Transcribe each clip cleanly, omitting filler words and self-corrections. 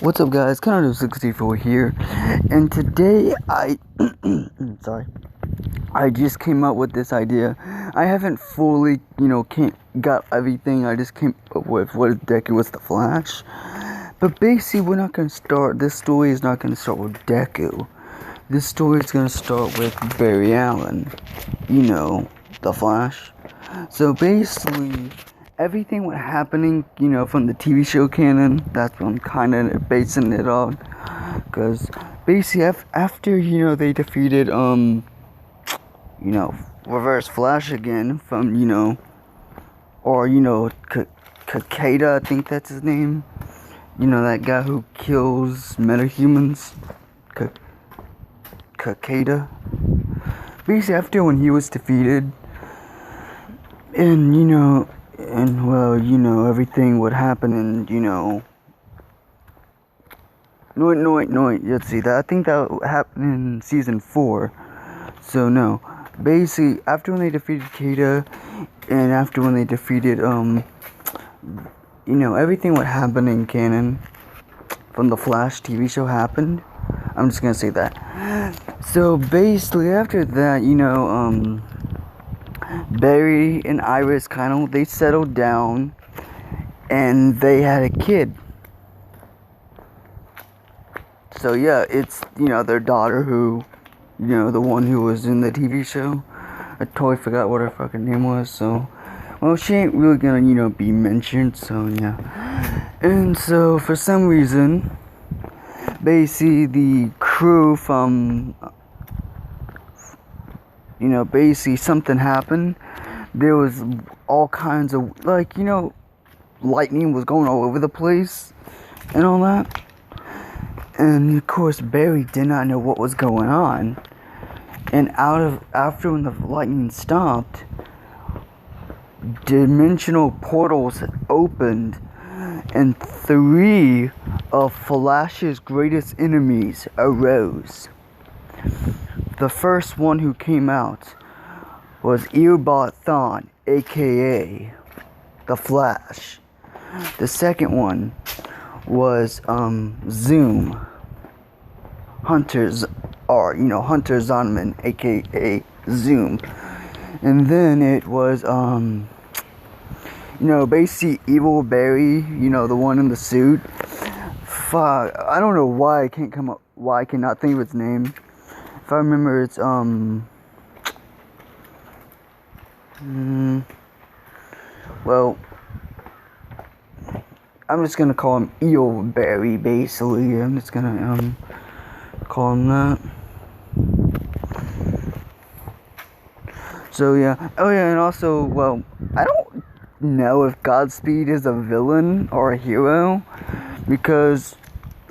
What's up, guys? Kind64 here, and today sorry, I just came up with this idea. I haven't fully, got everything. I just came up with what if Deku was the Flash. But basically, we're not gonna start. This story is not gonna start with Deku. This story is gonna start with Barry Allen. The Flash. So basically, everything was happening, from the TV show canon. That's what I'm kind of basing it on. Because basically, after, they defeated, Reverse Flash again from, Kakeda, I think that's his name. That guy who kills metahumans. Kakeda. Basically, after when he was defeated, and, everything would happen, and, let's see, I think that happened in season 4, so no, basically, after when they defeated Kakeda, and after when they defeated, everything what happened in canon, from the Flash TV show happened, I'm just gonna say that. So basically, after that, Barry and Iris they settled down, and they had a kid. So yeah, it's, their daughter who, the one who was in the TV show. I totally forgot what her fucking name was, so, well, she ain't really gonna, be mentioned, so yeah. And so, for some reason, basically, the crew from, basically something happened. There was all kinds of, lightning was going all over the place and all that. And of course, Barry did not know what was going on. And after when the lightning stopped, dimensional portals opened, and 3 of Flash's greatest enemies arose. The first one who came out was Earbot Thawne, aka the Flash. The second one was Zoom, Hunter Zonman, aka Zoom. And then it was basically Evil Barry, the one in the suit. Fuck, I don't know why I cannot think of its name. If I remember, it's, well, I'm just gonna call him Eel Barry, basically. I'm just gonna, call him that. So, yeah. Oh, yeah, and also, well, I don't know if Godspeed is a villain or a hero, because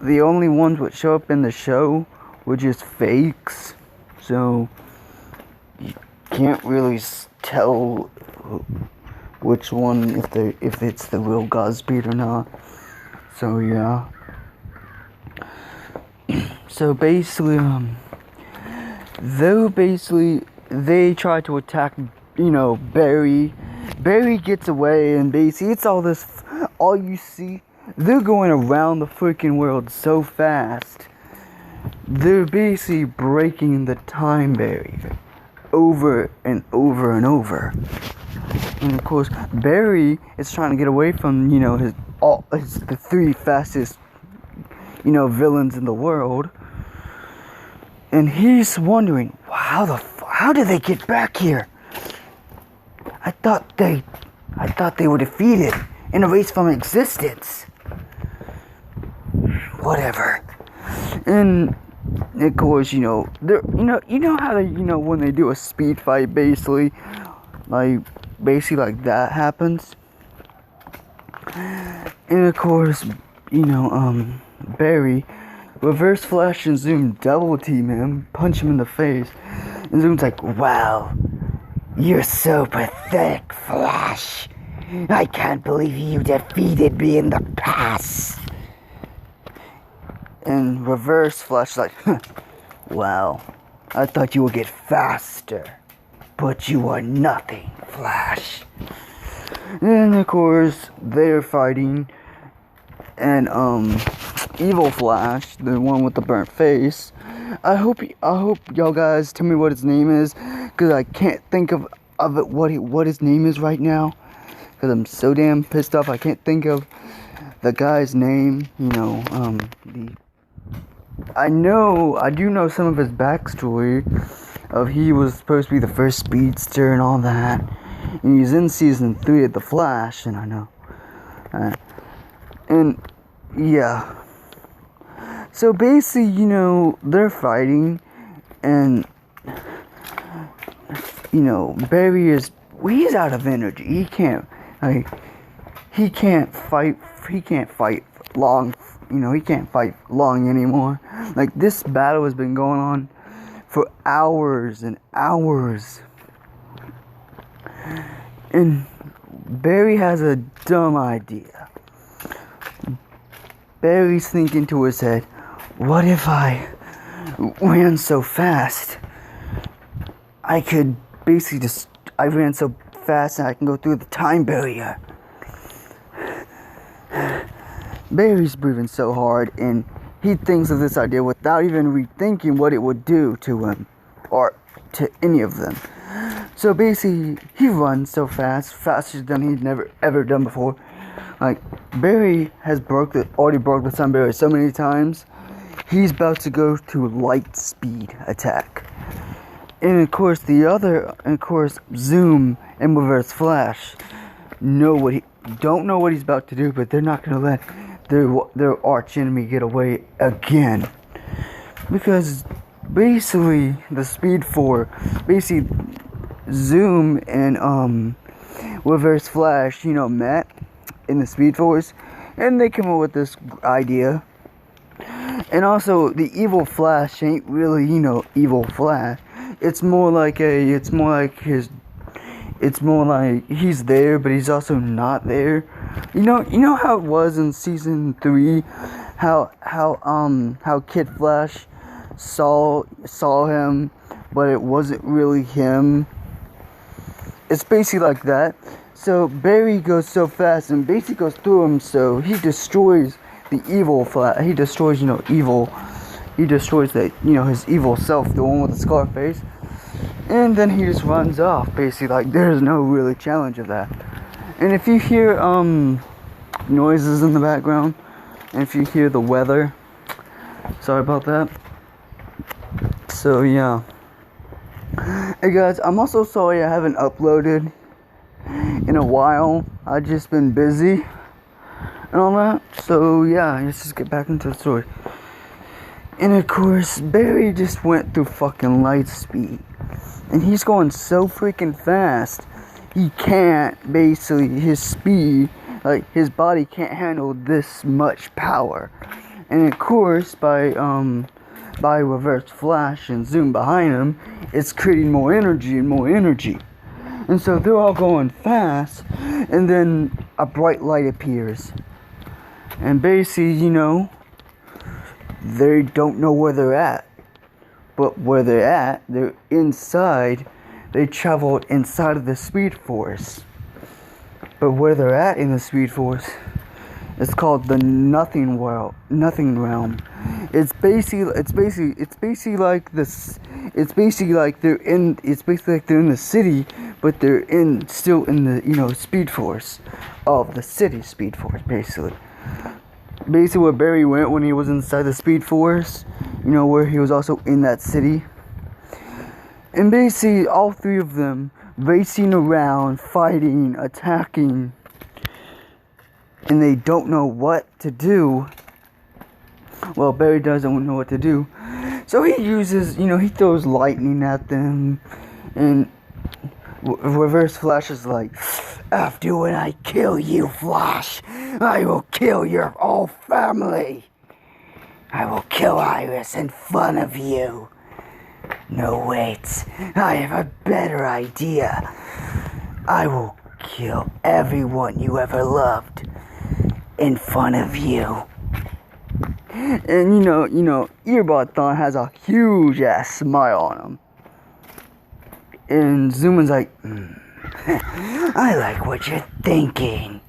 the only ones that show up in the show were just fakes, so you can't really tell which one, if it's the real Godspeed or not. So yeah. So basically, they try to attack, Barry. Barry gets away, and basically it's all you see. They're going around the freaking world so fast. They're basically breaking the time barrier over and over and over. And of course, Barry is trying to get away from, the 3 fastest, villains in the world. And he's wondering, how did they get back here? I thought they were defeated and erased from existence. Whatever. And of course, how they, when they do a speed fight, basically like that happens. And of course, Barry, Reverse Flash and Zoom double team him, punch him in the face, and Zoom's like, "Wow, you're so pathetic, Flash. I can't believe you defeated me in the past." And Reverse Flash like, "Wow, I thought you would get faster, but you are nothing, Flash." And of course, they're fighting, and evil Flash, the one with the burnt face. I hope y'all guys tell me what his name is, cause I can't think of it what his name is right now, cause I'm so damn pissed off. I can't think of the guy's name. You know, I do know some of his backstory. Of he was supposed to be the first speedster and all that. And he's in season 3 of The Flash, and I know. And yeah. So basically, you know, they're fighting, and you know, Barry he's out of energy. He can't fight long. You know, he can't fight long anymore. Like, this battle has been going on for hours and hours. And Barry has a dumb idea. Barry's thinking to his head, what if I ran so fast? I could basically I ran so fast and I can go through the time barrier. Barry's breathing so hard, and he thinks of this idea without even rethinking what it would do to him or to any of them. So basically, he runs so fast, faster than he'd never ever done before. Like, Barry has already broke the time barrier so many times. He's about to go to light speed attack. And of course, Zoom and Reverse Flash don't know what he's about to do, but they're not gonna let their arch enemy get away again. Because basically, Zoom and Reverse Flash, you know, met in the Speed Force, and they came up with this idea. And also, the evil Flash ain't really, you know, evil Flash. It's more like he's there, but he's also not there. You know how it was in season 3, how Kid Flash saw him, but it wasn't really him. It's basically like that. So Barry goes so fast and basically goes through him, so he destroys the evil Flash. He destroys, evil. He destroys his evil self, the one with the scar face. And then he just runs off, basically, like, there's no really challenge of that. And if you hear, noises in the background, and if you hear the weather, sorry about that. So, yeah. Hey guys, I'm also sorry I haven't uploaded in a while. I've just been busy and all that. So, yeah, let's just get back into the story. And of course, Barry just went through fucking light speed. And he's going so freaking fast, he can't, basically, his speed, like, his body can't handle this much power. And of course, by Reverse Flash and Zoom behind him, it's creating more energy and more energy. And so they're all going fast, and then a bright light appears. And basically, they don't know where they're at. But where they're at, they're inside. They traveled inside of the Speed Force. But where they're at in the Speed Force, it's called the Nothing Realm. It's basically like they're in the city, but they're still in the Speed Force of the city Speed Force, basically. Basically where Barry went when he was inside the Speed Force, where he was also in that city. And basically all three of them racing around, fighting, attacking, and they don't know what to do. Well, Barry doesn't know what to do, so he uses, he throws lightning at them, and Reverse Flash is like, after when I kill you, Flash, I will kill your whole family. I will kill Iris in front of you. No, wait, I have a better idea. I will kill everyone you ever loved in front of you. And Earbot Thon has a huge ass smile on him. And Zuman's like, I like what you're thinking.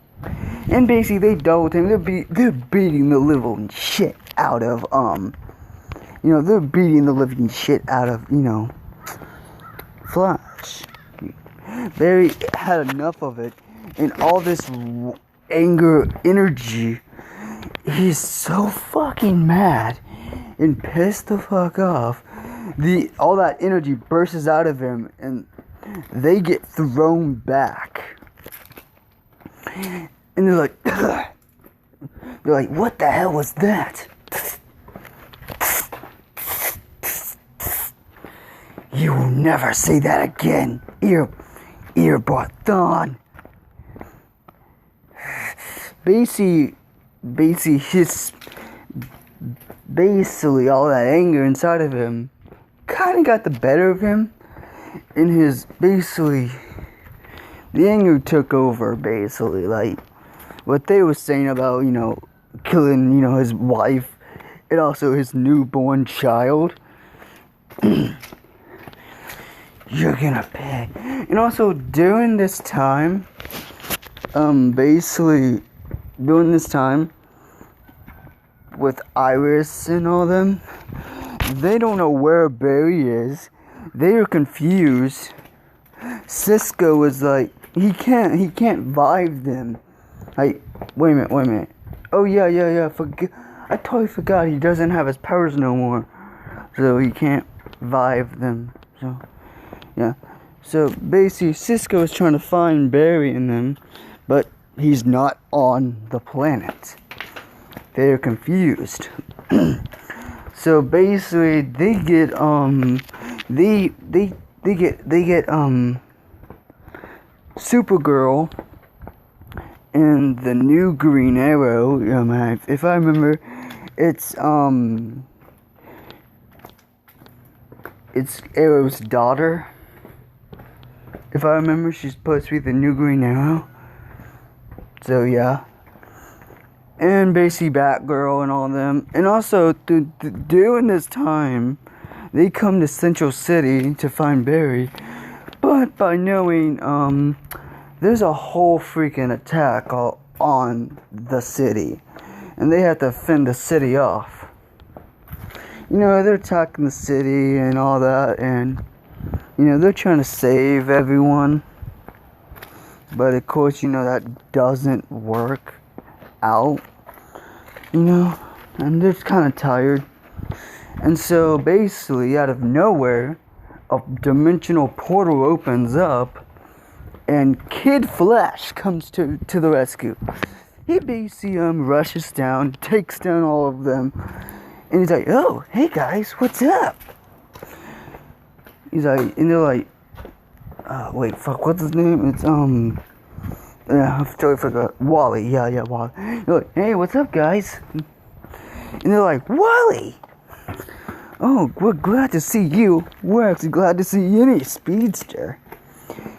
And basically, they double team. They're beating the living shit out of they're beating the living shit out of Flash. Barry had enough of it, and all this anger, energy. He's so fucking mad and pissed the fuck off. All that energy bursts out of him, and they get thrown back. And they're like, what the hell was that? You will never say that again, earbot Thon. Basically all that anger inside of him kind of got the better of him. And the anger took over, basically. Like, what they were saying about, killing, his wife and also his newborn child. You're gonna pay. And also, during this time, with Iris and all them, they don't know where Barry is. They are confused. Cisco is like, he can't vibe them. Like, wait a minute. Oh yeah. I totally forgot he doesn't have his powers no more, so he can't vibe them. So yeah. So basically, Cisco is trying to find Barry in them, but he's not on the planet. They're confused. So basically, they get Supergirl and the new Green Arrow. If I remember, it's Arrow's daughter. If I remember, she's supposed to be the new Green Arrow. So yeah. And basically Batgirl and all of them. And also, during this time, they come to Central City to find Barry. But by knowing, there's a whole freaking attack on the city. And they have to fend the city off. They're attacking the city and all that. And, they're trying to save everyone. But of course, that doesn't work out. And they're kind of tired. And so basically, out of nowhere, a dimensional portal opens up, and Kid Flash comes to the rescue. He basically rushes down, takes down all of them, and he's like, "Oh, hey guys, what's up?" He's like, and they're like, what's his name? It's I totally forgot. Wally, yeah, Wally. They're like, "Hey, what's up, guys?" And they're like, "Wally! Oh, we're glad to see you. We're actually glad to see any speedster.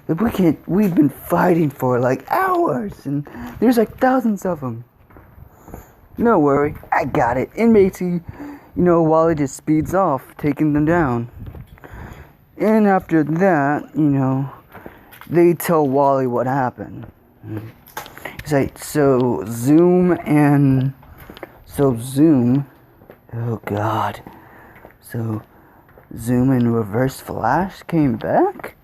We've been fighting for like hours, and there's like thousands of them. No worry, I got it." And basically, Wally just speeds off, taking them down. And after that, they tell Wally what happened. He's like, Zoom, oh god. So, Zoom and Reverse Flash came back?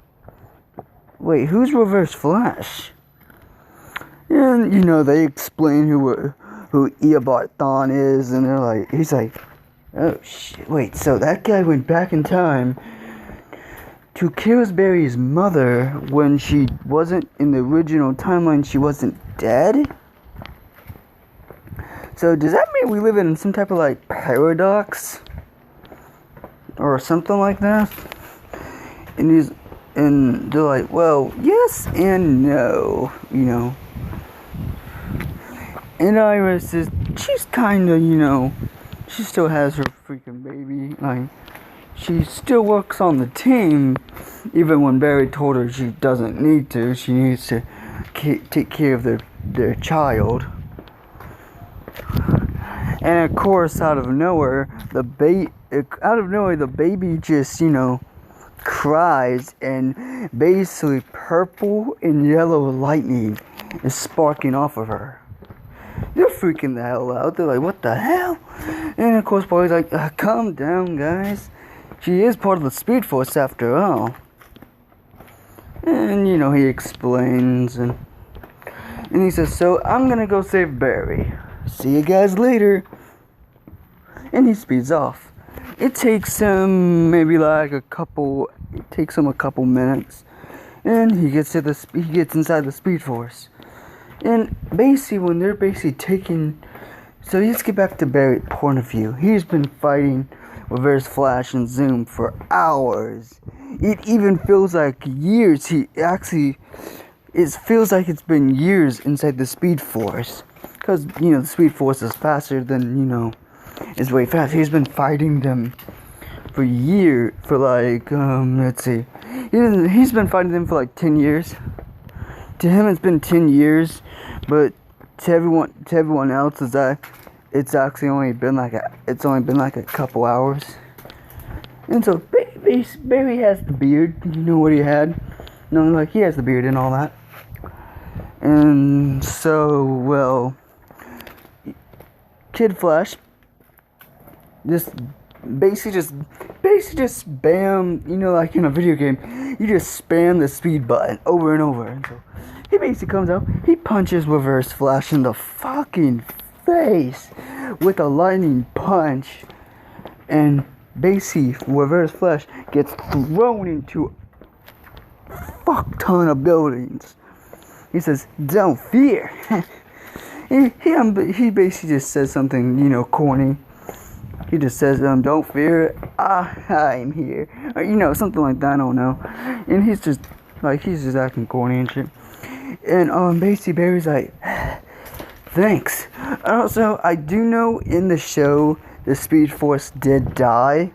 Wait, who's Reverse Flash? And, they explain who Eobot Thon is, and he's like, oh shit, wait, so that guy went back in time to kill Barry's mother when she wasn't, in the original timeline, she wasn't dead? So does that mean we live in some type of like paradox? Or something like that? And they're like, well, yes and no, And Iris she's kinda, she still has her freaking baby, like, she still works on the team, even when Barry told her she doesn't need to. She needs to take care of their child. And of course, out of nowhere, the baby just, cries, and basically purple and yellow lightning is sparking off of her. they're freaking the hell out. They're like, what the hell? And of course, Barry's like, calm down, guys. She is part of the Speed Force after all. And, you know, he explains, and he says, so I'm gonna go save Barry. See you guys later. And he speeds off. It takes him maybe like a couple minutes. And he gets inside the Speed Force. And basically, when they're taking... So let's get back to Barry's point of view. He's been fighting Reverse Flash and Zoom for hours. It even feels like years. It feels like it's been years inside the Speed Force. Because, you know, the Speed Force is faster than, you know, is way fast. He's been fighting them for years, for like, let's see. He's been fighting them for like 10 years. To him, it's been 10 years, but to everyone else, it's actually only been like a couple hours. And so Barry has the beard. You know what he had? No, like he has the beard and all that. And so, well, Kid Flash just spam, you know, like in a video game, you just spam the speed button over and over. And so he basically comes out, he punches Reverse Flash in the fucking face with a lightning punch, and basically Reverse Flash gets thrown into a fuck ton of buildings. He says, "Don't fear." he basically just says something, you know, corny. He just says, "Don't fear, I'm here," or, you know, something like that. I don't know. And he's just acting corny and shit. And basically Barry's like, "Thanks." Also, I do know in the show the Speed Force did die,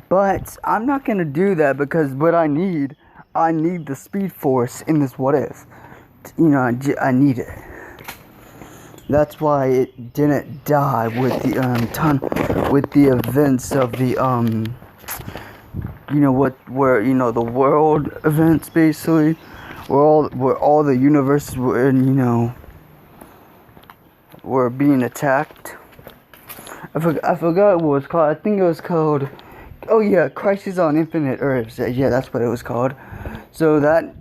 but I'm not gonna do that because what I need the Speed Force in this What If. You know, I need it. That's why it didn't die with the events of the you know where you know the world events, basically, where all the universes were, you know, were being attacked. I forgot what it was called. I think it was called, oh yeah, Crisis on Infinite Earths. Yeah, that's what it was called. So that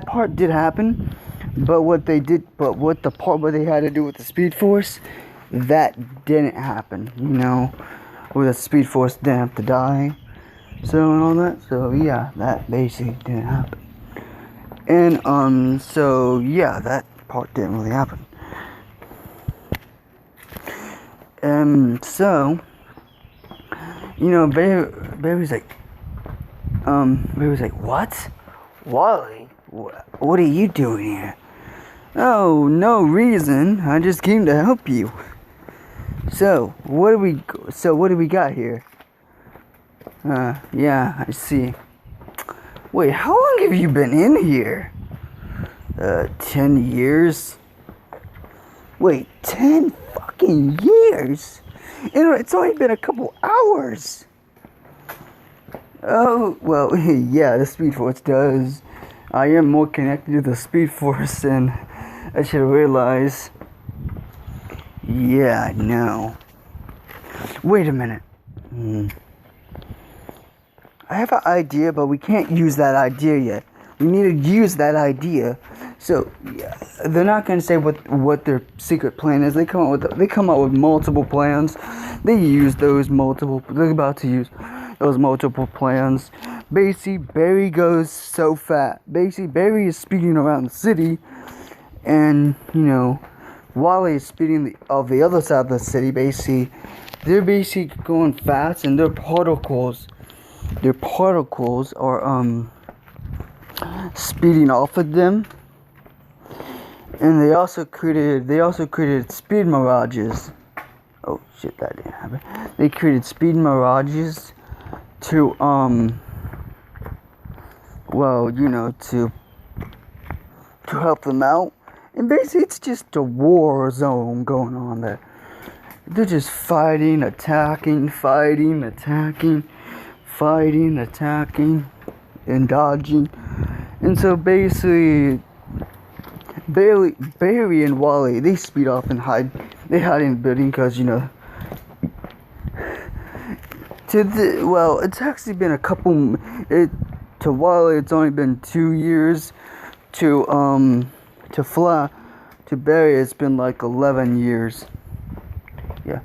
part did happen. But what they had to do with the Speed Force, that didn't happen, you know, where the Speed Force didn't have to die, so, and all that, so, yeah, that basically didn't happen, and, so, yeah, that part didn't really happen, so, you know, Barry's like, what? Wally? What are you doing here? Oh, no reason. I just came to help you. So, what do we got here? Yeah, I see. Wait, how long have you been in here? 10 years? Wait, 10 fucking years? And it's only been a couple hours. Oh, well, yeah, the Speed Force does. I am more connected to the Speed Force than I should realize. Yeah, I know. Wait a minute. I have an idea, but we can't use that idea yet. We need to use that idea. So, yeah, they're not going to say what their secret plan is. They come up with multiple plans. They're about to use those multiple plans. Basically, Barry goes so fast. Basically, Barry is speeding around the city, and, you know, Wally is speeding of the other side of the city. Basically, they're basically going fast, and their particles are speeding off of them. And they also created speed mirages. Oh shit, that didn't happen. They created speed mirages to well, you know, to help them out. And basically it's just a war zone going on there. They're just fighting, attacking, and dodging. And so basically Barry and Wally, they speed off and hide. They hide in the building because, you know, it's actually been a couple, to Wally, it's only been 2 years. To Barry, it's been like 11 years. Yeah.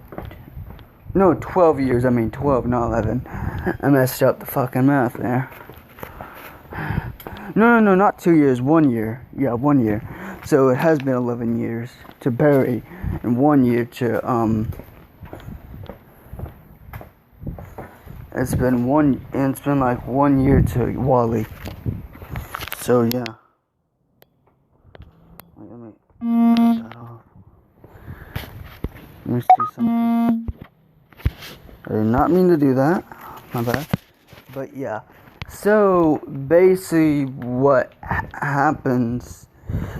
No, 12 years. I mean 12, not 11. I messed up the fucking math there. No, not 2 years. 1 year. Yeah, 1 year. So it has been 11 years to Barry, and 1 year to It's been like 1 year to Wally. So yeah. Let me turn that off. Let me see something. I did not mean to do that. My bad. But yeah. So basically what happens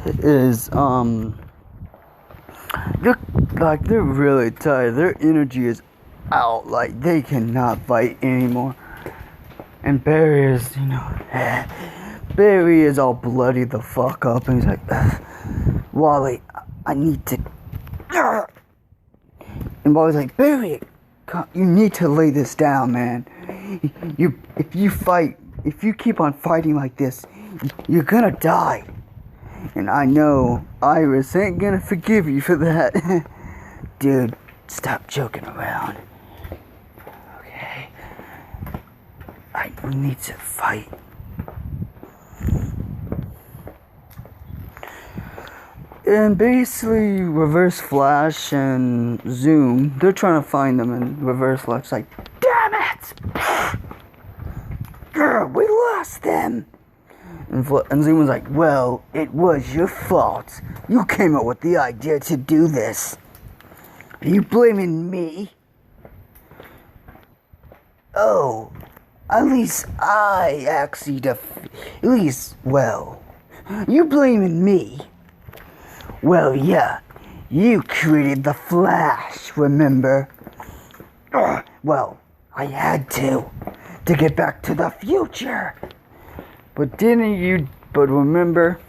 is they're really tired. Their energy is out. Like they cannot fight anymore. And Barry is, you know, Barry is all bloody the fuck up, and he's like, Wally, I need to. And Wally's like, Barry, you need to lay this down, man. If you keep on fighting like this, you're gonna die. And I know Iris ain't gonna forgive you for that. Dude, stop joking around. Okay. I need to fight. And basically, Reverse Flash and Zoom, they're trying to find them, and Reverse Flash's like, damn it! We lost them! And Zoom was like, well, it was your fault. You came up with the idea to do this. Are you blaming me? Oh, at least I actually you blaming me? Well, yeah, you created the Flash, remember? Well, I had to get back to the future. But remember,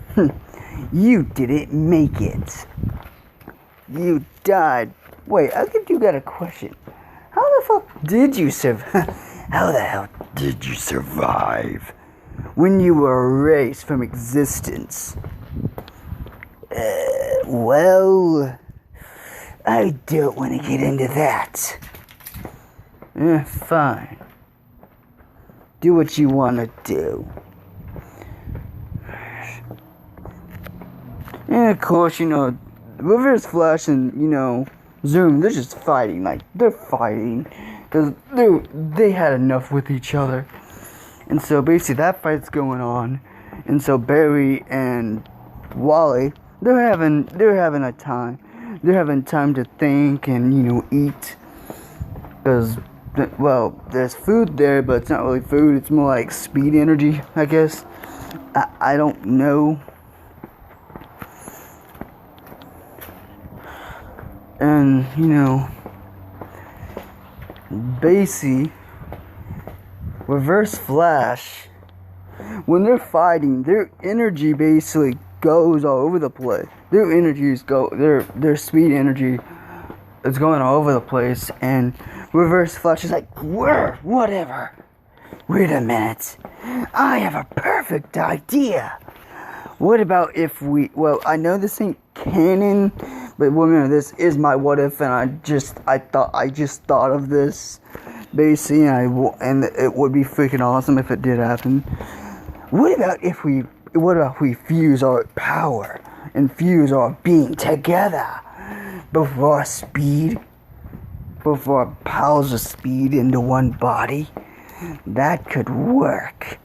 you didn't make it. You died. Wait, I think you got a question. How the fuck did you survive? How the hell did you survive when you were erased from existence? Well, I don't want to get into that. Fine. Do what you want to do. And of course, you know, Reverse Flash and, you know, Zoom, they're just fighting. Like, they're fighting. Because they had enough with each other. And so basically that fight's going on. And so Barry and Wally, they're having a time. They're having time to think and, you know, eat. Because, well, there's food there, but it's not really food. It's more like speed energy, I guess. I don't know. And, you know, basically, Reverse Flash, when they're fighting, their energy basically goes all over the place. Their speed energy is going all over the place, and Reverse Flash is like, whatever. Wait a minute. I have a perfect idea. What about if I know this ain't canon, but remember, this is my what if, and I just thought of this, basically, and it would be freaking awesome if it did happen. What about if we fuse our power and fuse our being together, both our powers of speed into one body? That could work.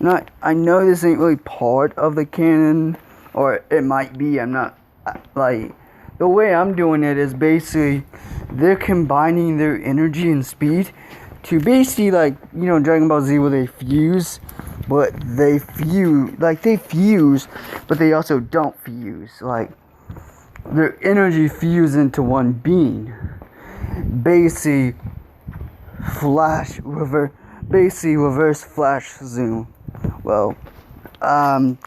Now, I know this ain't really part of the canon, or it might be. I'm not, like, the way I'm doing it is basically they're combining their energy and speed to basically, like, you know, Dragon Ball Z, where they fuse, but they fuse, but they also don't fuse. Like, their energy fuse into one being. Basically, Reverse Flash Zoom. Well,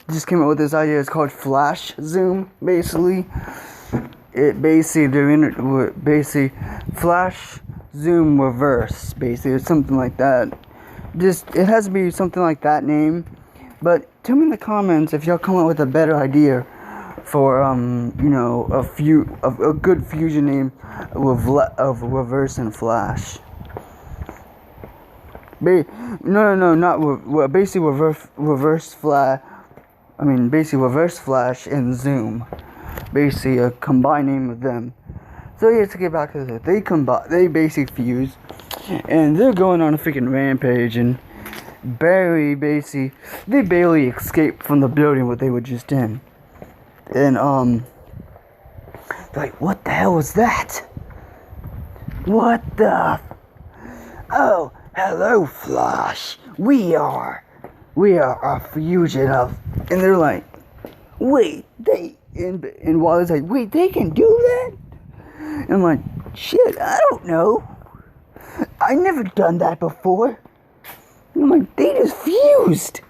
just came up with this idea. It's called flash zoom, basically. It basically, basically flash zoom reverse, basically, or something like that. It has to be something like that name. But tell me in the comments if y'all come up with a better idea for, a good fusion name of reverse and flash. Basically reverse flash. Basically reverse flash and zoom. Basically a combined name of them. So yeah, to get back to this, they basically fuse, and they're going on a freaking rampage, and Barry they barely escaped from the building what they were just in. And they're like, what the hell was that? What the? Oh, hello, Flash. We are a fusion of, and they're like, wait, and Wally's like, wait, they can do that? And I'm like, shit, I don't know. I never done that before. And I'm like, they just fused.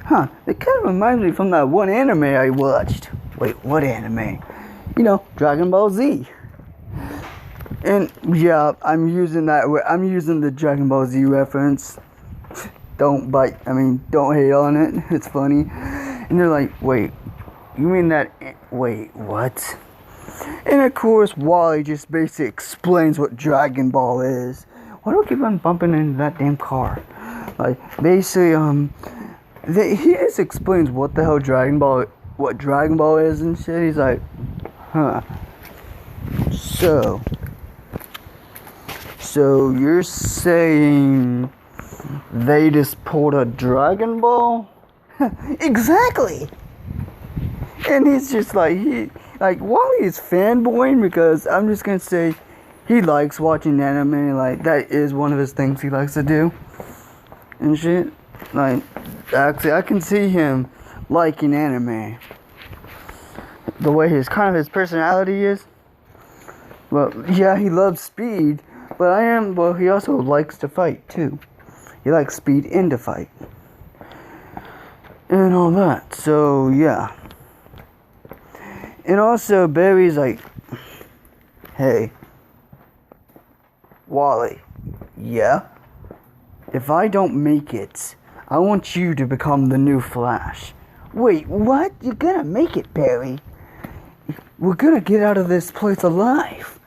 Huh, it kind of reminds me from that one anime I watched. Wait, what anime? Dragon Ball Z. And yeah, I'm using the Dragon Ball Z reference. Don't hate on it. It's funny. And they're like, wait, you mean that? Wait, what? And of course, Wally just basically explains what Dragon Ball is. Why do I keep on bumping into that damn car? Like, basically, he just explains what the hell Dragon Ball is and shit. He's like, huh. So you're saying they just pulled a Dragon Ball? Exactly. And he's just like, Wally is fanboying because I'm just gonna say he likes watching anime. Like, that is one of his things he likes to do and shit. Like, actually, I can see him liking anime. The way his personality is. Well, yeah, he loves speed, but he also likes to fight too. He likes speed and to fight. And all that. So, yeah. And also, Barry's like, hey, Wally, yeah? If I don't make it, I want you to become the new Flash. Wait, what? You're gonna make it, Barry. We're gonna get out of this place alive.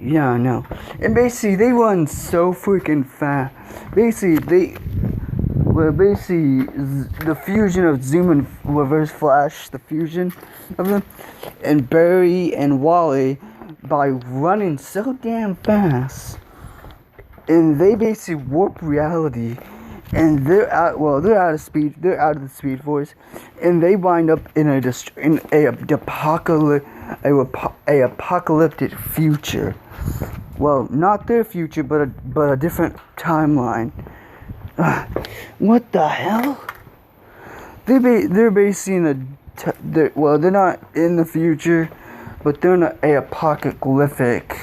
Yeah, I know. And basically, they run so freaking fast. Basically, the fusion of Zoom and Reverse Flash, the fusion of them, and Barry and Wally, by running so damn fast, and they basically warp reality, and they're out of the Speed Force, and they wind up in a apocalyptic future. Well, not their future, but a different timeline. What the hell? They're basically they're not in the future, but they're in a apocalyptic.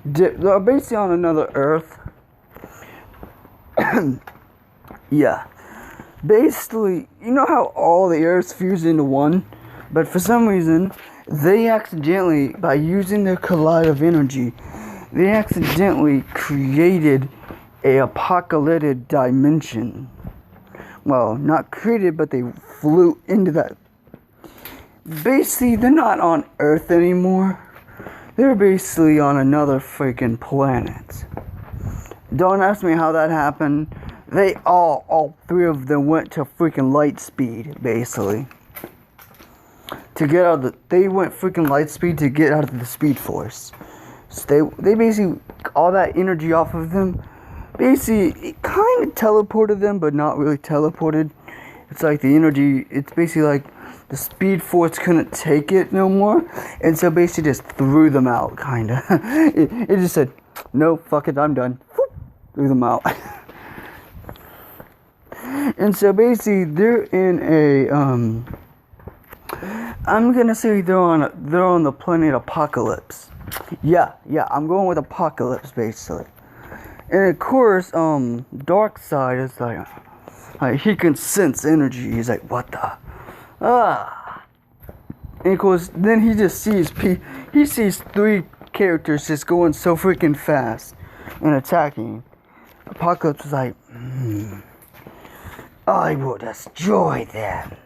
They're basically on another Earth. Yeah. Basically, you know how all the Earths fuse into one? But for some reason, they accidentally, by using their collide of energy, they accidentally created a apocalyptic dimension. Well, not created, but they flew into that. Basically, they're not on Earth anymore. They're basically on another freaking planet. Don't ask me how that happened. They all three of them went to freaking light speed, basically. They went freaking light speed to get out of the Speed Force. So they basically, all that energy off of them, basically, it kind of teleported them, but not really teleported. It's like the energy, it's basically like the Speed Force couldn't take it no more, and so basically just threw them out, kind of. It just said, no, fuck it, I'm done. Threw them out. And so basically, they're in a, I'm gonna say they're on the planet Apocalypse. Yeah, I'm going with Apocalypse, basically. And of course, Darkseid is like, Like, he can sense energy. He's like, what the? Ah. And of course, then he just sees he sees 3 characters just going so freaking fast and attacking. Apocalypse is like, I will destroy them.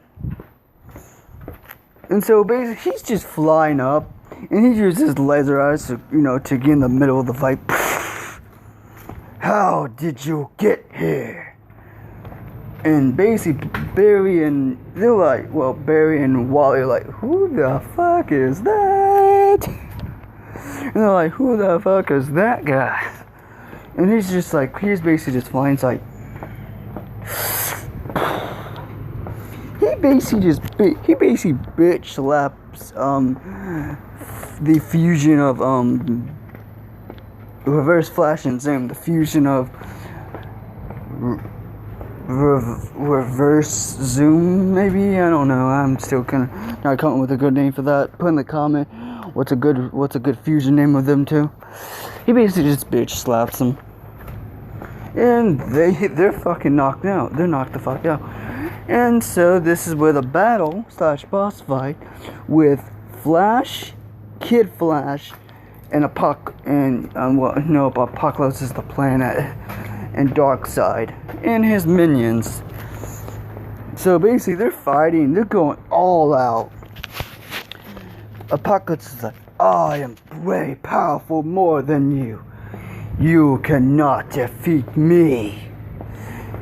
And so basically, he's just flying up, and he uses laser eyes to, to get in the middle of the fight. How did you get here? And basically, Barry and Wally are like, who the fuck is that? And they're like, who the fuck is that guy? And he's just like, he's basically just flying. It's like, he basically bitch slaps the fusion of Reverse Flash and Zoom, the fusion of Reverse Zoom, maybe? I don't know. I'm still kind of not coming with a good name for that. Put in the comment what's a good fusion name of them two. He basically just bitch slaps them, and they're fucking knocked out. They're knocked the fuck out. And so this is where the battle / boss fight with Flash, Kid Flash, and Apocalypse is the planet, and Darkseid and his minions. So basically, they're fighting. They're going all out. Apocalypse is like, I am way powerful, more than you. You cannot defeat me.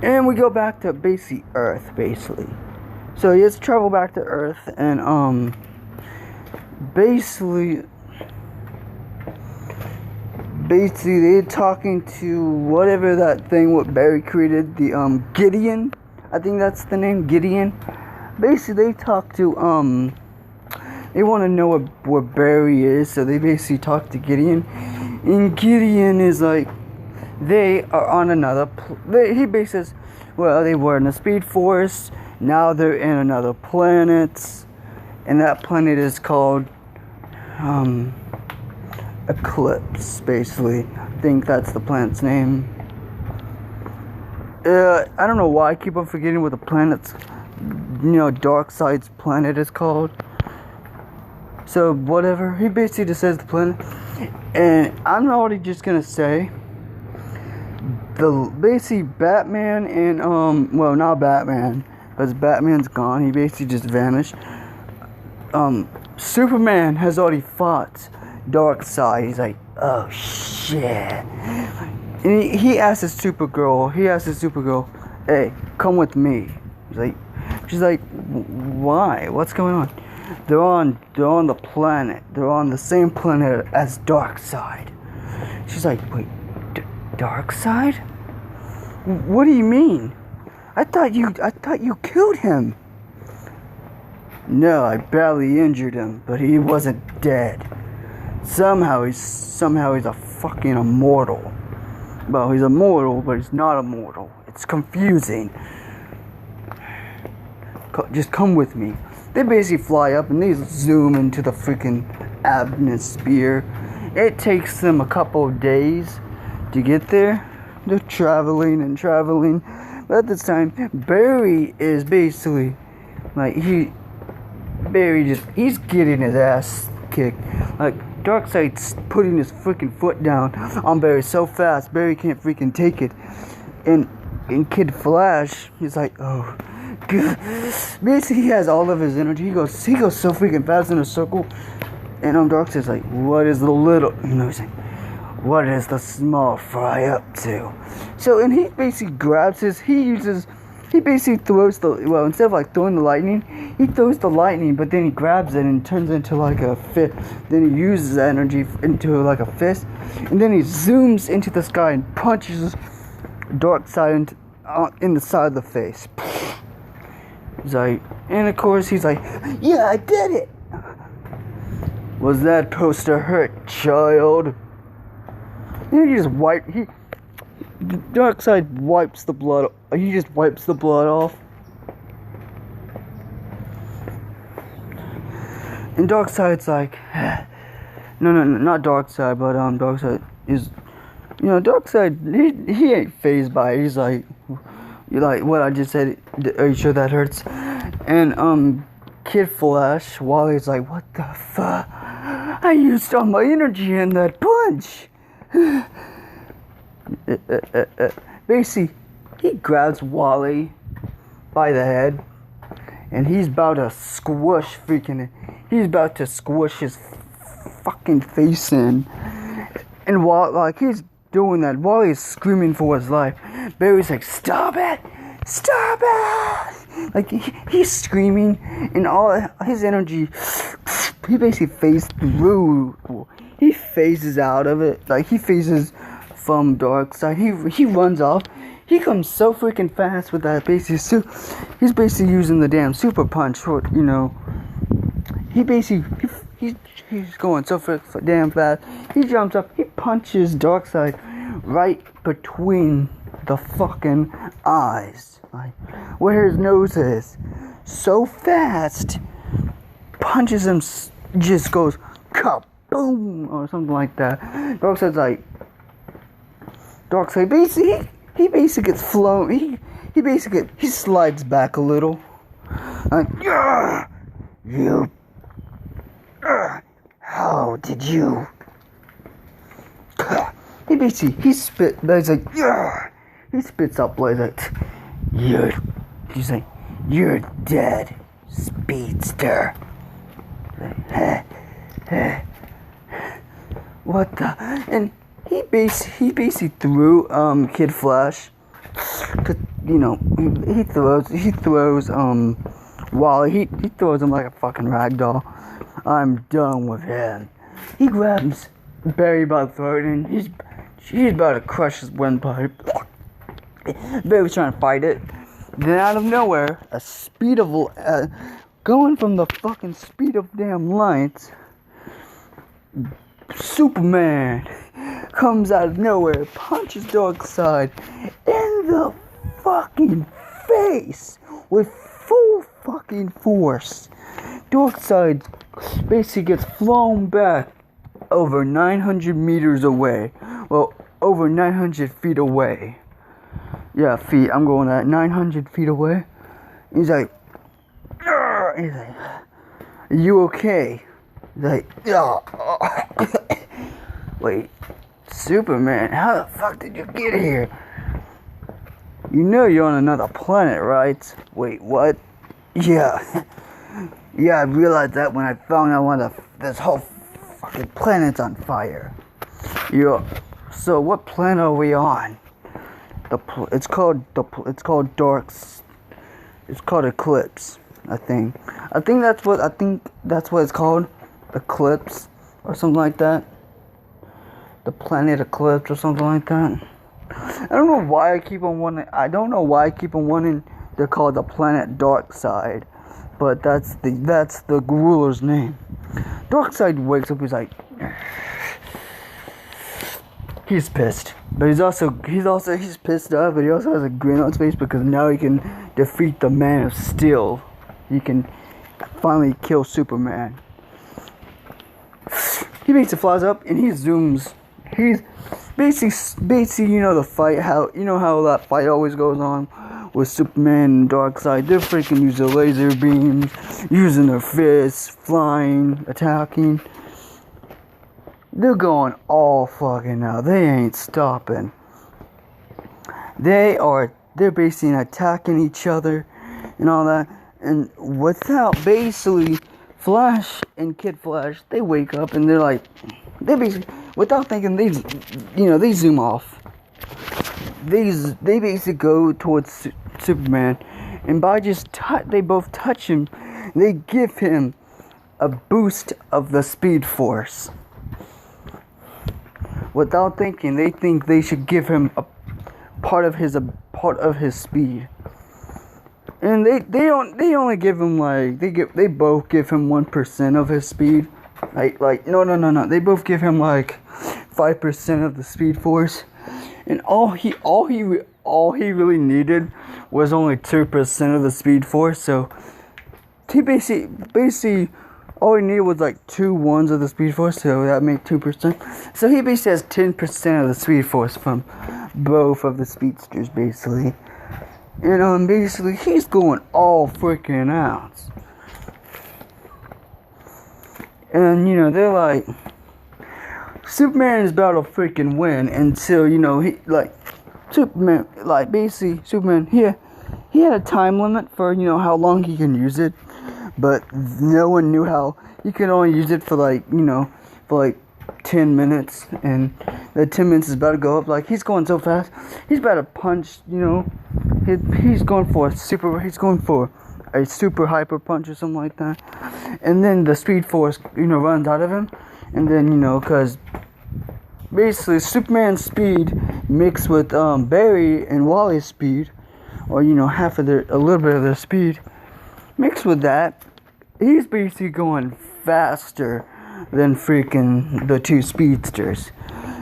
And we go back to basically Earth, basically. So he has to travel back to Earth, and basically they're talking to whatever that thing what Barry created, the Gideon. I think that's the name, Gideon. Basically, they talk to they want to know where Barry is, so they basically talk to Gideon, and Gideon is like, they are on another. He basically says, well, they were in the Speed Force. Now they're in another planet, and that planet is called Eclipse. Basically, I think that's the planet's name. I don't know why I keep on forgetting what the planet's, Darkseid's planet is called. So whatever. He basically just says the planet, and I'm already just gonna say. Basically Batman and not Batman, because Batman's gone. He basically just vanished. Superman has already fought Darkseid. He's like, oh shit. And he asks his Supergirl. Hey, come with me. She's like, why? What's going on? They're on the planet. They're on the same planet as Darkseid. She's like, wait. Darkseid? What do you mean? I thought you killed him. No, I barely injured him, but he wasn't dead. Somehow he's a fucking immortal. Well, he's immortal, but he's not immortal. It's confusing. Just come with me. They basically fly up and they zoom into the freaking atmosphere. It takes them a couple of days to get there. They're traveling, but at this time Barry is basically like he's getting his ass kicked. Like, Darkseid's putting his freaking foot down on Barry so fast Barry can't freaking take it. And Kid Flash, he's like, oh god. Basically, he has all of his energy. He goes so freaking fast in a circle. And Darkseid's like, what is the little, he's like, what is the small fry up to? So, and he basically grabs he basically throws instead of like throwing the lightning, he throws the lightning, but then he grabs it and turns it into like a fist. Then he uses that energy into like a fist, and then he zooms into the sky and punches Darkseid in the side of the face. He's like, and of course he's like, yeah, I did it. Was that supposed to hurt, child? And Darkseid wipes the blood. He just wipes the blood off. And Darkseid's like, no, not Darkseid, but Darkseid is, Darkseid, he ain't fazed by it. He's like, You like what I just said? Are you sure that hurts? And Kid Flash, Wally's like, what the fuck? I used all my energy in that punch. Basically, he grabs Wally by the head, and he's about to squish his fucking face in. And while like he's doing that, Wally's screaming for his life. Barry's like, stop it! Stop it! Like he's screaming, and all his energy, he basically he phases out of it. Like he phases from Darkseid. He runs off. He comes so freaking fast with that he's basically using the damn super punch. You know, he's going so damn fast. He jumps up. He punches Darkseid right between the fucking eyes, like where his nose is. So fast, punches him. Just goes kaboom or something like that. Darkseid basically. He basically gets flown. He slides back a little. Like, you. How did you? He spits up like, he's like, you're dead, speedster. What the? And he basically threw Kid Flash. You know, he throws Wally. He throws him like a fucking rag doll. I'm done with him. He grabs Barry by the throat, and he's about to crush his windpipe. Barry's trying to fight it. Then out of nowhere, going from the fucking speed of damn light, Superman comes out of nowhere, punches Darkseid in the fucking face with full fucking force. Darkseid basically gets flown back over 900 meters away. Well, over 900 feet away. Yeah, feet. I'm going at 900 feet away. He's like, are you okay? He's like, wait, Superman, how the fuck did you get here? You know you're on another planet, right? Wait, what? Yeah. Yeah, I realized that when I found out this whole fucking planet's on fire. Yeah. So what planet are we on? It's called Eclipse. I think that's what it's called. Eclipse or something like that. The planet Eclipse or something like that. I don't know why I keep on wanting to call the planet Darkseid, but that's the ruler's name. Darkseid wakes up. He's like, he's pissed, but he's pissed off, but he also has a grin on his face because now he can defeat the Man of Steel. He can finally kill Superman. He basically flies up and he zooms. He's basically, you know the fight, how that fight always goes on with Superman and Darkseid. They're freaking using laser beams, using their fists, flying, attacking. They're going all fucking out. They ain't stopping. They're basically attacking each other and all that. And without basically Flash and Kid Flash, they wake up and they basically, without thinking, they zoom off. They basically go towards Superman, and by just they both touch him, they give him a boost of the Speed Force. Without thinking, they think they should give him a part of his speed. And they only give him they both give him 1% of his speed. No. They both give him 5% of the Speed Force. And all he really needed was only 2% of the Speed Force. So he basically all he needed was 2 ones of the Speed Force, so that made 2%. So he basically has 10% of the Speed Force from both of the speedsters, basically. And basically he's going all freaking out. And they're like, Superman is about to freaking win until he like Superman, like basically Superman here. He had a time limit for how long he can use it, but no one knew how. He could only use it for for like 10 minutes, and the 10 minutes is about to go up. Like, he's going so fast, he's about to punch. He's going for a super hyper punch or something like that, and then the Speed Force runs out of him, and then because basically Superman's speed mixed with Barry and Wally's speed, or half of a little bit of their speed mixed with that, he's basically going faster than freaking the two speedsters.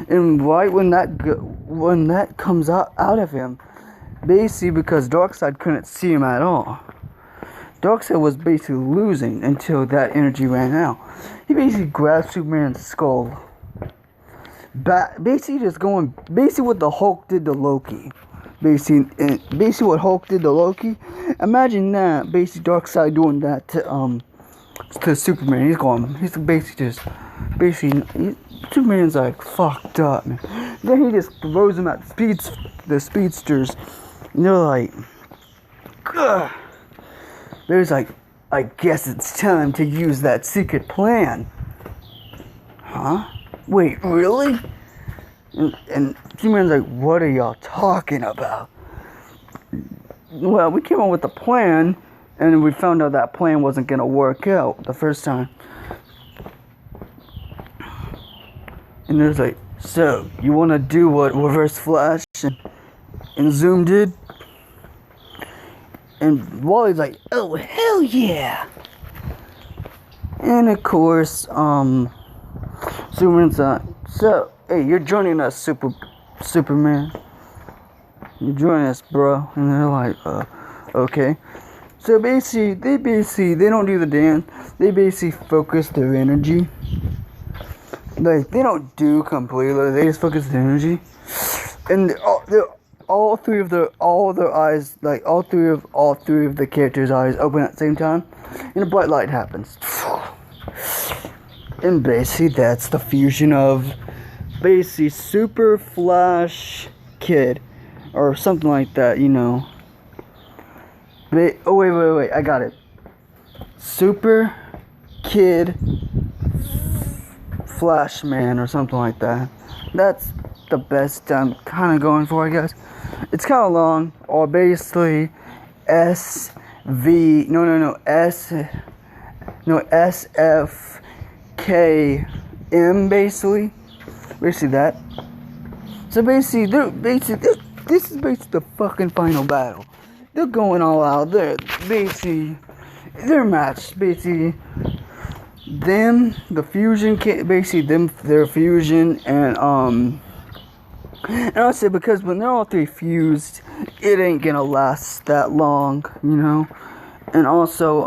And right when that comes out of him, basically because Darkseid couldn't see him at all. Darkseid was basically losing until that energy ran out. He basically grabbed Superman's skull. Basically what the Hulk did to Loki. Basically what Hulk did to Loki. Imagine that. Basically Darkseid doing that to Superman. Superman's like fucked up, man. Then he just throws him at the speedsters. And they're like, ugh. There's like, I guess it's time to use that secret plan. Huh? Wait, really? And Superman's like, what are y'all talking about? Well, we came up with a plan, and we found out that plan wasn't gonna work out the first time. And there's like, so, you wanna do what Reverse Flash and Zoom did? And Wally's like, oh, hell yeah! And of course, Superman's like, so, hey, you're joining us, Superman. You're joining us, bro. And they're like, okay. So basically, they don't do the dance. They basically focus their energy. Like, they don't do completely. They just focus their energy. And all three of the characters' eyes open at the same time, and a bright light happens. And basically, that's the fusion of basically Super Flash Kid, or something like that, Oh wait, I got it. Super Kid Flashman, or something like that. That's the best I'm kind of going for, I guess. It's kind of long, or basically SFKM, basically that. So basically, this is basically the fucking final battle. They're going all out. Their match, basically them, the fusion, their fusion, and I say because when they're all three fused, it ain't gonna last that long, And also,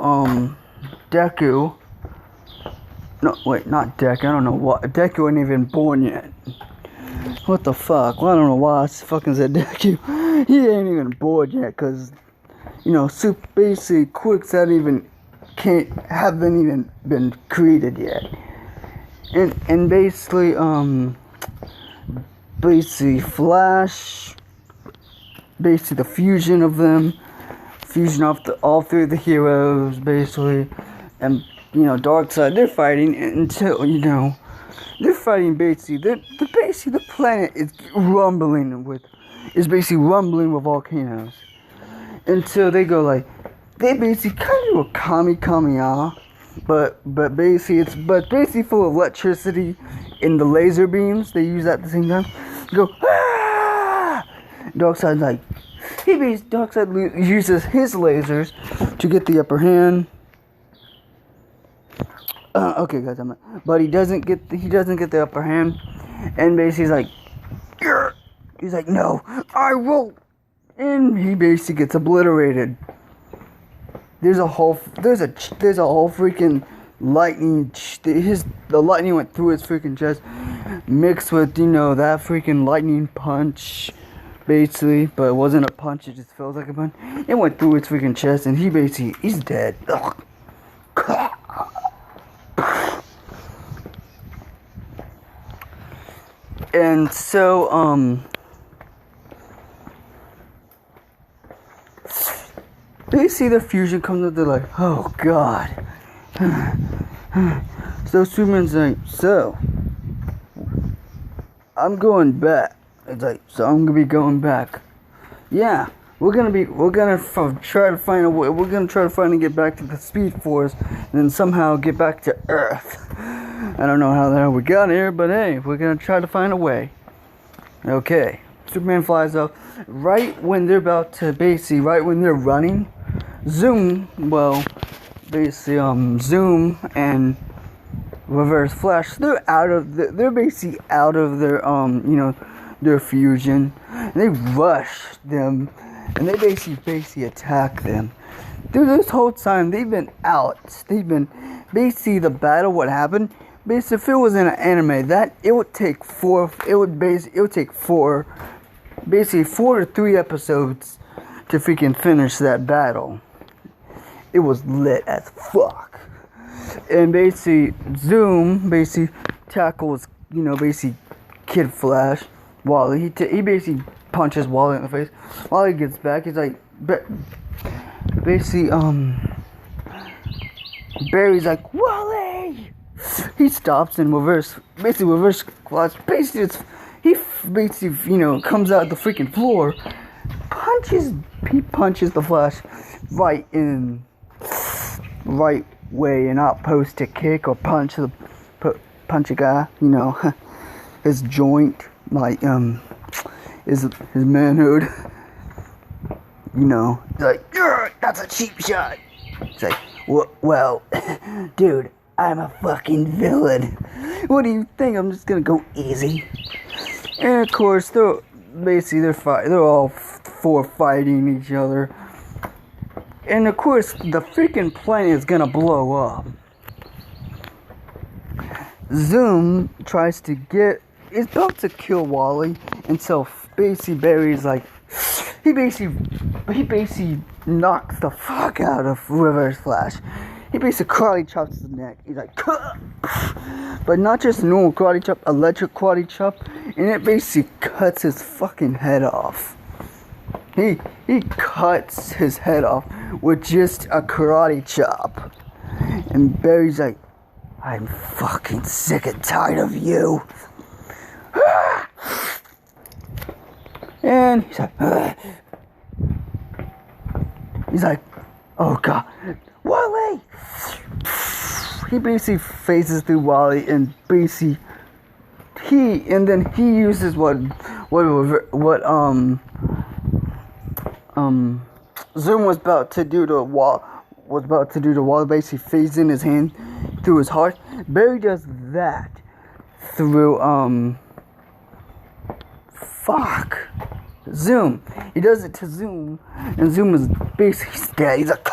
Deku. No, wait, not Deku. I don't know what. Deku ain't even born yet. What the fuck? Well, I don't know why I fucking said Deku. He ain't even born yet, cause basically quicks haven't even been created yet. And basically Flash, basically the fusion of them, all three of the heroes, basically, and Darkseid, they're fighting until they're fighting basically. The planet is rumbling with volcanoes until they go like, they basically kind of do a kami-kami-ah, but basically full of electricity in the laser beams. They use that at the same time. Go, ah! Darkseid's like, Darkseid uses his lasers to get the upper hand. Okay, guys, but he doesn't get the upper hand, and basically he's like, no, I won't, and he basically gets obliterated. There's a whole freaking lightning. The lightning went through his freaking chest, mixed with that freaking lightning punch basically, but it wasn't a punch, it just felt like a punch. It went through its freaking chest, and he's dead. Ugh. And so, they see the fusion comes up, they're like, oh god. So Superman's like, so, I'm going back. It's like, so I'm gonna be going back. Yeah, we're gonna try to find a way, we're gonna try to finally get back to the Speed Force, and then somehow get back to Earth. I don't know how the hell we got here, but hey, we're gonna try to find a way. Okay, Superman flies up, right when they're about to, basically, right when they're running, Zoom and Reverse Flash, they're basically out of their, their fusion, and they rush them, and they basically attack them. Through this whole time, they've been out, basically, the battle, what happened, basically, if it was in an anime, it would take 4 to 3 episodes to freaking finish that battle. It was lit as fuck. And basically, Zoom tackles, Kid Flash, Wally. He basically punches Wally in the face. Wally gets back, he's like, basically, Barry's like, Wally! He stops and reverse Flash, he comes out the freaking floor, he punches the Flash right way, and not post to kick or punch a guy, his joint, like, his manhood, like, that's a cheap shot. It's like, well, dude, I'm a fucking villain. What do you think? I'm just gonna go easy. And of course, they're all 4 fighting each other. And of course, the freaking planet is gonna blow up. Zoom tries to is about to kill Wally until basically Barry's like, he basically knocks the fuck out of Reverse Flash. He basically karate chops his neck. He's like, but not just normal karate chop, electric karate chop, and it basically cuts his fucking head off. He cuts his head off with just a karate chop. And Barry's like, I'm fucking sick and tired of you. And he's like, oh god, Wally! He basically phases through Wally, and basically he uses what Zoom was about to do to Wally, basically phase in his hand through his heart. Barry does that through Zoom. He does it to Zoom, and Zoom is basically scared. He's like,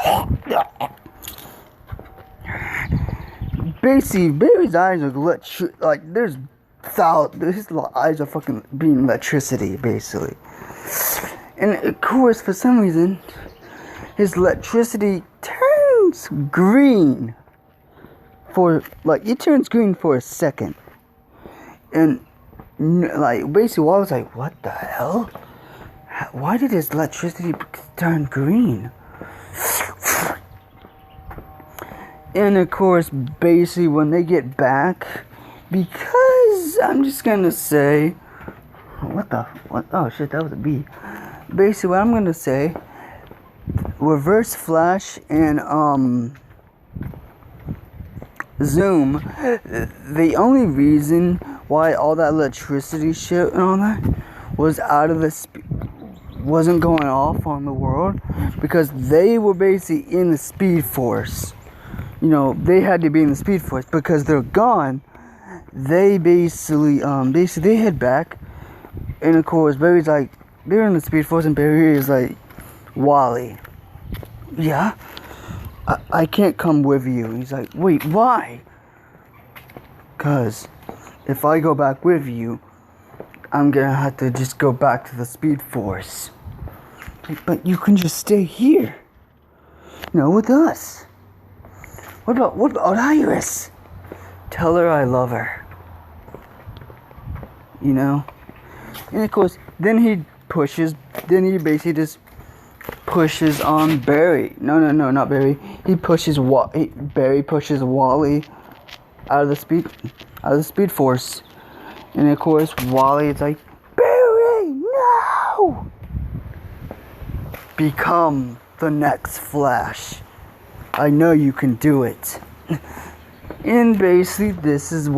basically, Barry's eyes are his eyes are fucking being electricity, basically. And of course, for some reason, his electricity turns green it turns green for a second. And basically, I was like, what the hell? Why did his electricity turn green? And of course, basically, when they get back, because I'm just gonna say, what? Oh shit, that was a B. Basically, what I'm gonna say, Reverse Flash and Zoom, the only reason why all that electricity shit and all that was wasn't going off on the world, because they were basically in the Speed Force. They had to be in the Speed Force, because they're gone. They basically they head back, and of course Barry's like, they're in the Speed Force, and Barry is like, Wally, yeah, I can't come with you. And he's like, wait, why? Because if I go back with you, I'm gonna have to just go back to the Speed Force. But you can just stay here. With us. What about Iris? Tell her I love her. And of course, then he basically just pushes on Barry. No, not Barry. Barry pushes Wally out of the Speed Force. And of course, Wally is like, Barry, no! Become the next Flash. I know you can do it. And basically, this is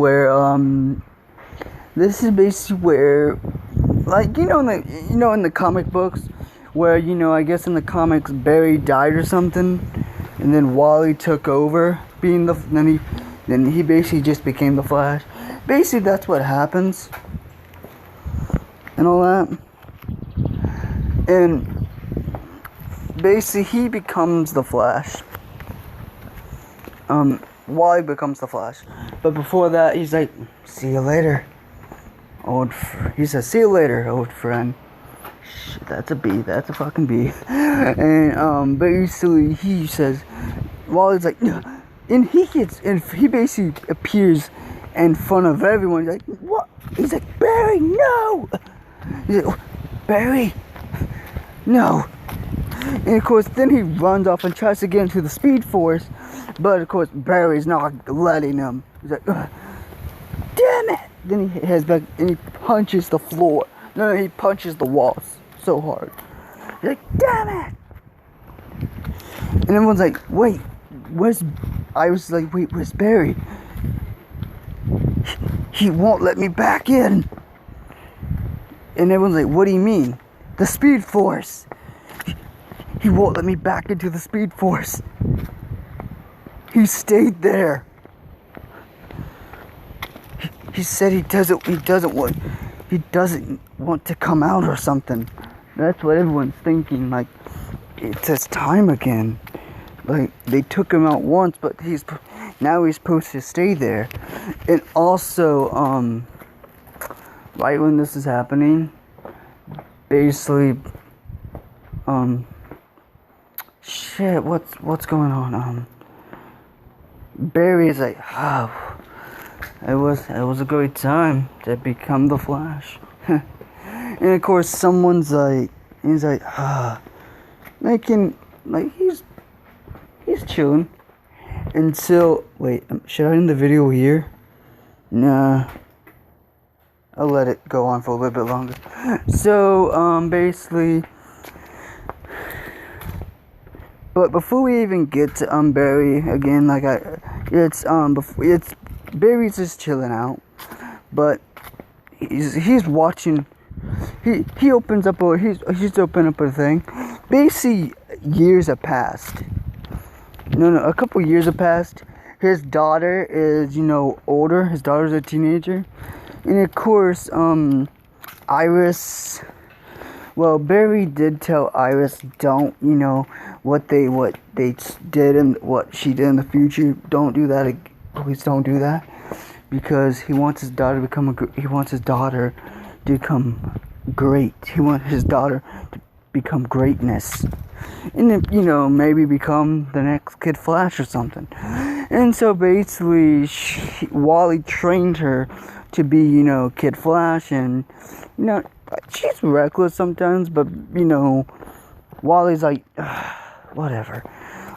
basically where, like, in the comic books, where, I guess in the comics, Barry died or something, and then Wally took over being then he basically just became the Flash. Basically, that's what happens. And all that. And basically, he becomes the Flash. Wally becomes the Flash. But before that, he's like, see you later, he says, see you later, old friend. Shit, that's a B. That's a fucking B. And, basically, he says, Wally's like, and he basically appears in front of everyone. He's like, what? He's like, Barry, no! He's like, Barry, no. And of course, then he runs off and tries to get into the Speed Force, but of course, Barry's not letting him. He's like, damn it! Then he heads back and he punches the floor. No, he punches the walls so hard. He's like, damn it! And everyone's like, wait, I was like, wait, where's Barry? He won't let me back in. And everyone's like, what do you mean? The Speed Force. He won't let me back into the Speed Force. He stayed there. He said he doesn't want to come out or something. That's what everyone's thinking. Like, it's his time again. Like, they took him out once, but now he's supposed to stay there. And also, right when this is happening, basically, shit, what's going on? Barry is like, oh, it was a great time to become the Flash. And of course, someone's like, he's like, he's chilling until, wait, should I end the video here? Nah, I'll let it go on for a little bit longer. So, basically, but before we even get to Barry again, it's Barry's just chilling out, but he's watching. He opens up he's opened up a thing. Basically, years have passed. A couple years have passed. His daughter is, older. His daughter's a teenager, and of course, Iris. Well, Barry did tell Iris, don't, what they did and what she did in the future. Don't do that. Please don't do that, because he wants his daughter to become great. He wants his daughter to become greatness, and then, maybe become the next Kid Flash or something. And so basically, Wally trained her to be, Kid Flash, and she's reckless sometimes, but Wally's like, whatever.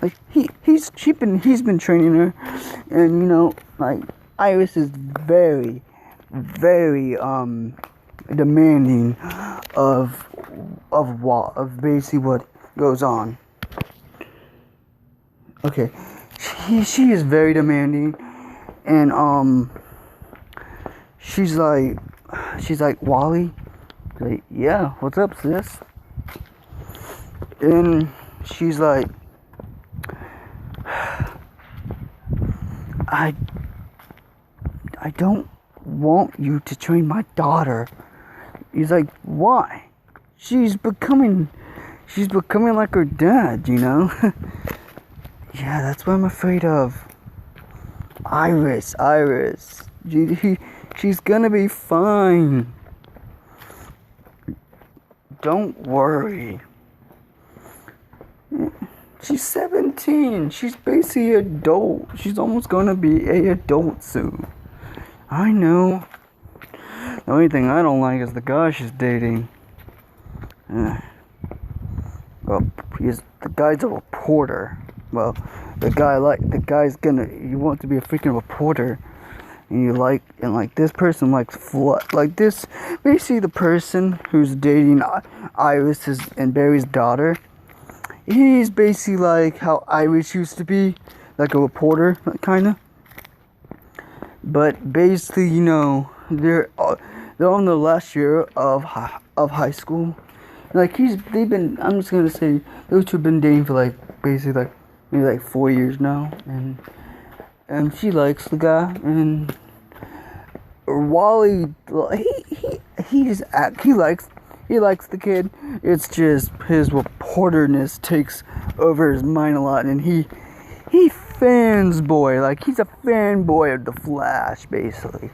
Like he's been training her, and Iris is very, very demanding of basically what goes on. Okay, she is very demanding, and she's like Wally. Like, yeah, what's up, sis? And she's like, I don't want you to train my daughter. He's like, why? She's becoming like her dad, Yeah, that's what I'm afraid of. Iris. She's gonna be fine. don't worry. She's 17. She's basically an adult. She's almost gonna be an adult soon. I know. The only thing I don't like is the guy she's dating. Well, the guy's a reporter. Well, he wants to be a freaking reporter. And this person likes this. Basically, the person who's dating Iris and Barry's daughter. He's basically like how Iris used to be, like a reporter, kinda. But basically, they're on the last year of high school. Like I'm just gonna say those two have been dating for basically maybe 4 years now, and she likes the guy, and Wally, he likes the kid. It's just his reporterness takes over his mind a lot, and he fanboy, he's a fanboy of the Flash, basically,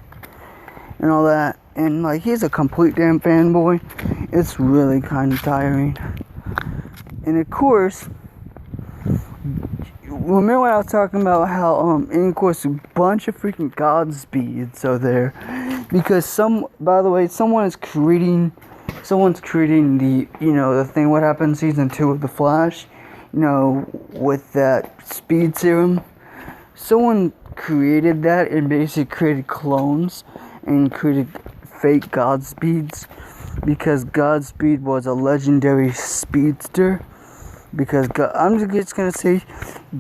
and all that, and he's a complete damn fanboy. It's really kind of tiring. And of course, remember when I was talking about how and of course a bunch of freaking Godspeeds are there, because someone's creating the the thing what happened in season 2 of the Flash, with that speed serum. Someone created that and basically created clones and created fake Godspeeds, because Godspeed was a legendary speedster. Because I'm just gonna say,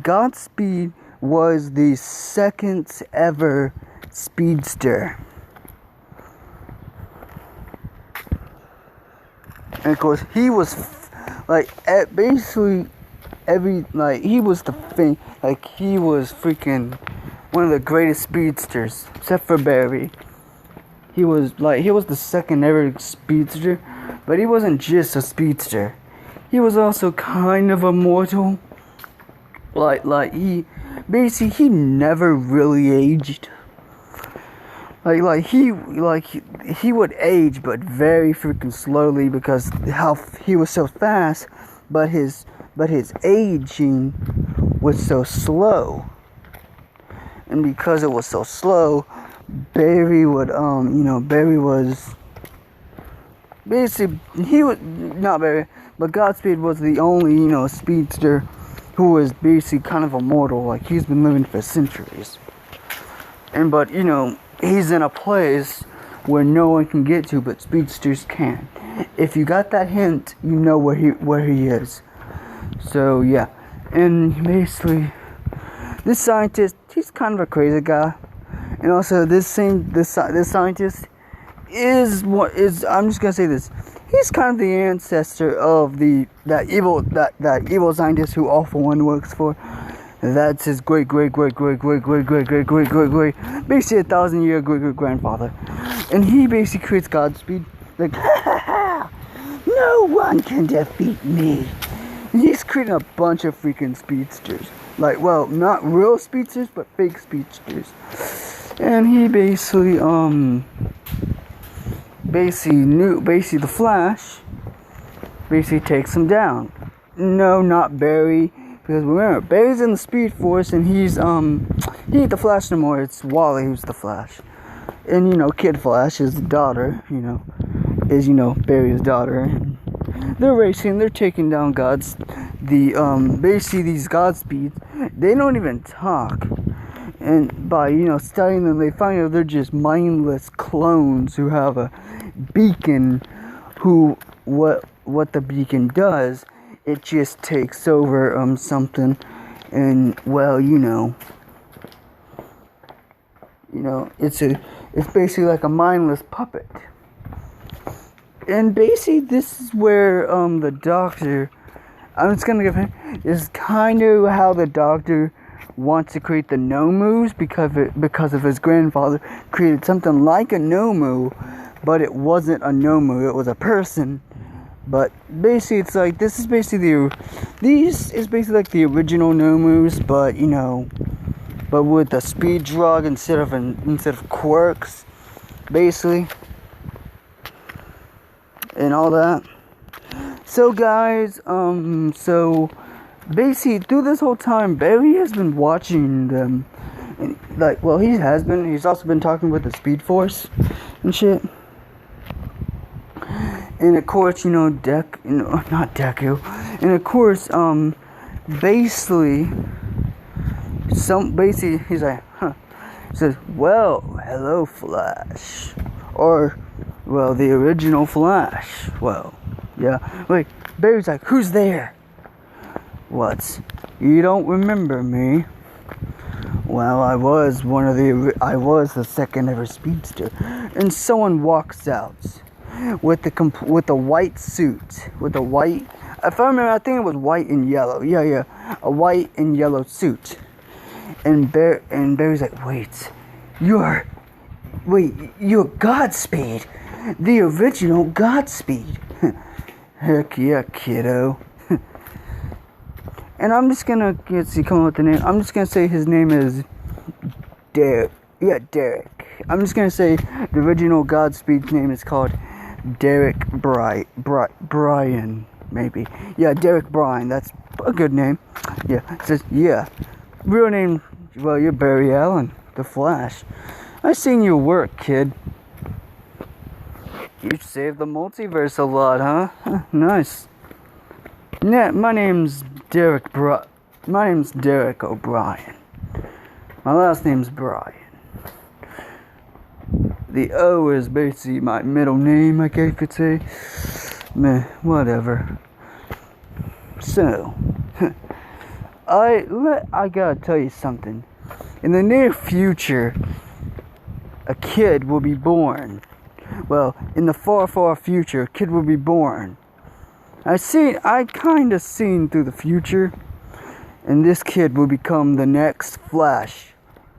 Godspeed was the second ever speedster. And of course, he was basically he was the thing. He was freaking one of the greatest speedsters, except for Barry. He was the second ever speedster, but he wasn't just a speedster. He was also kind of immortal. He never really aged. He would age, but very freaking slowly, because how he was so fast, but his aging was so slow. And because it was so slow, Barry was basically, he was not Barry, but Godspeed was the only speedster who was basically kind of immortal. He's been living for centuries, but he's in a place where no one can get to, but speedsters can. If you got that hint, you know where he is. So yeah, and basically, this scientist, he's kind of a crazy guy, and also this scientist is I'm just gonna say this. He's kind of the ancestor of that evil scientist who All For One works for. That's his great, basically 1,000-year great grandfather. And he basically creates Godspeed. No one can defeat me. And he's creating a bunch of freaking speedsters. Not real speedsters, but fake speedsters. And he basically, the Flash basically takes him down. No, not Barry, because remember, Barry's in the Speed Force, and he ain't the Flash no more. It's Wally who's the Flash, and Kid Flash is the daughter. Is Barry's daughter. And they're racing. They're taking down basically these Godspeeds. They don't even talk. And by studying them, they find out they're just mindless clones who have a beacon. What the beacon does, it just takes over something, and it's basically like a mindless puppet. And basically, this is where the Doctor, I'm just gonna give him, is kind of how the Doctor wants to create the Nomus, because of his grandfather created something like a Nomu, but it wasn't a Nomu, it was a person. But basically, it's this is basically like the original Nomus, but but with a speed drug instead of quirks, basically, and all that. So guys, so basically through this whole time, Barry has been watching them. And, like, well, he has been. He's also been talking with the Speed Force and shit. And of course, not Deku. And of course, basically, he's like, He says, well, hello, Flash. Or, well, the original Flash. Well, yeah. Wait, Barry's like, who's there? What? You don't remember me? Well, I was the second ever speedster. And someone walks out with the white suit, if I remember, I think it was white and yellow. Yeah, a white and yellow suit. And Barry's like, wait, you're Godspeed, the original Godspeed. Heck yeah, kiddo. And I'm just gonna come up with the name. I'm just gonna say his name is Derek. Yeah, Derek. I'm just gonna say the original Godspeed's name is called Derek Bryan, maybe. Yeah, Derek Bryan. That's a good name. Yeah. It says, yeah. Real name, well, you're Barry Allen, the Flash. I seen your work, kid. You saved the multiverse a lot, huh? Nice. Yeah, my name's Derek O'Brien. My last name's Bryan. The O is basically my middle name, I guess you could say. Meh, whatever. So, I gotta tell you something. In the near future, a kid will be born. Well, in the far, far future, a kid will be born. I kinda seen through the future, and this kid will become the next Flash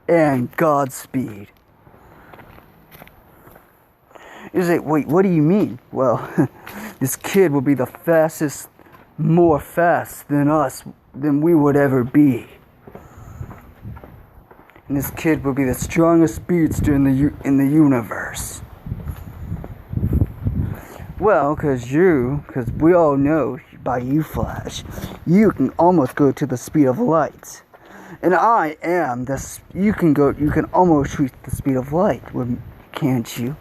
and Godspeed. He's like, wait, what do you mean? Well, this kid will be the fastest, more fast than we would ever be. And this kid will be the strongest speedster in the universe. Well, because we all know by you, Flash, you can almost go to the speed of light. And I am you can almost reach the speed of light, can't you?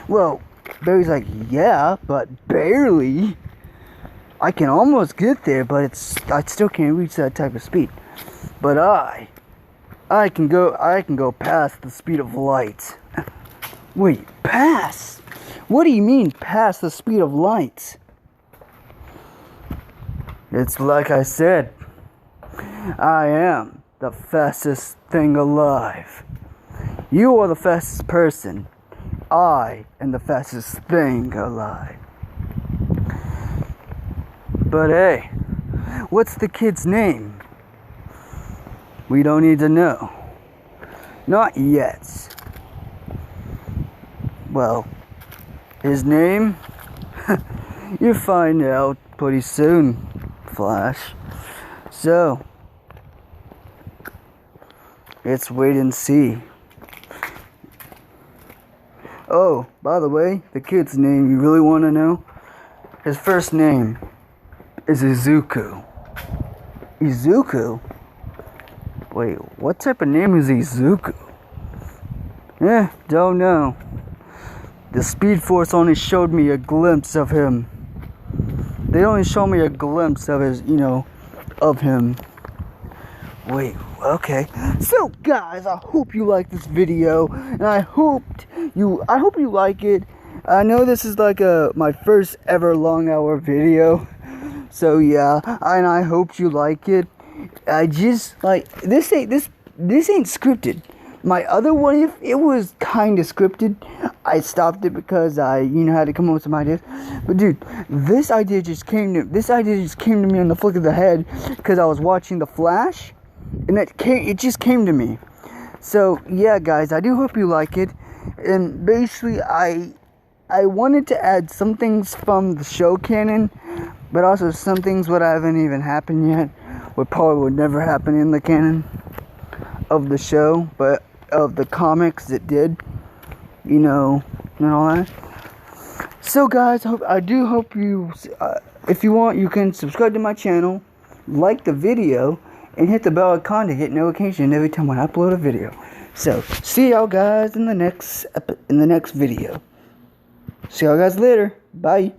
Well, Barry's like, yeah, but barely. I can almost get there, but I still can't reach that type of speed. But I can go past the speed of light. Wait, pass? What do you mean, past the speed of light? It's like I said. I am the fastest thing alive. You are the fastest person. I am the fastest thing alive. But hey, what's the kid's name? We don't need to know. Not yet. Well, his name? You'll find out pretty soon, Flash. So, let's wait and see. Oh, by the way, the kid's name, you really want to know? His first name is Izuku. Izuku? Wait, what type of name is Izuku? Don't know. The Speed Force only showed me a glimpse of him. They only showed me a glimpse of of him. Wait, okay. So guys, I hope you like this video, and I hope you like it. I know this is like my first ever long hour video. So yeah, and I hope you like it. I just this ain't scripted. My other one, if it was kind of scripted, I stopped it because I had to come up with some ideas. But dude, this idea just came to me on the flick of the head because I was watching The Flash, and it just came to me. So yeah, guys, I do hope you like it. And basically, I wanted to add some things from the show canon, but also some things what haven't even happened yet, what probably would never happen in the canon of the show, but of the comics it did, and all that. So guys, I do hope you If you want, you can subscribe to my channel, like the video, and hit the bell icon to get notification every time I upload a video. So, see y'all guys in the next video. See y'all guys later. Bye.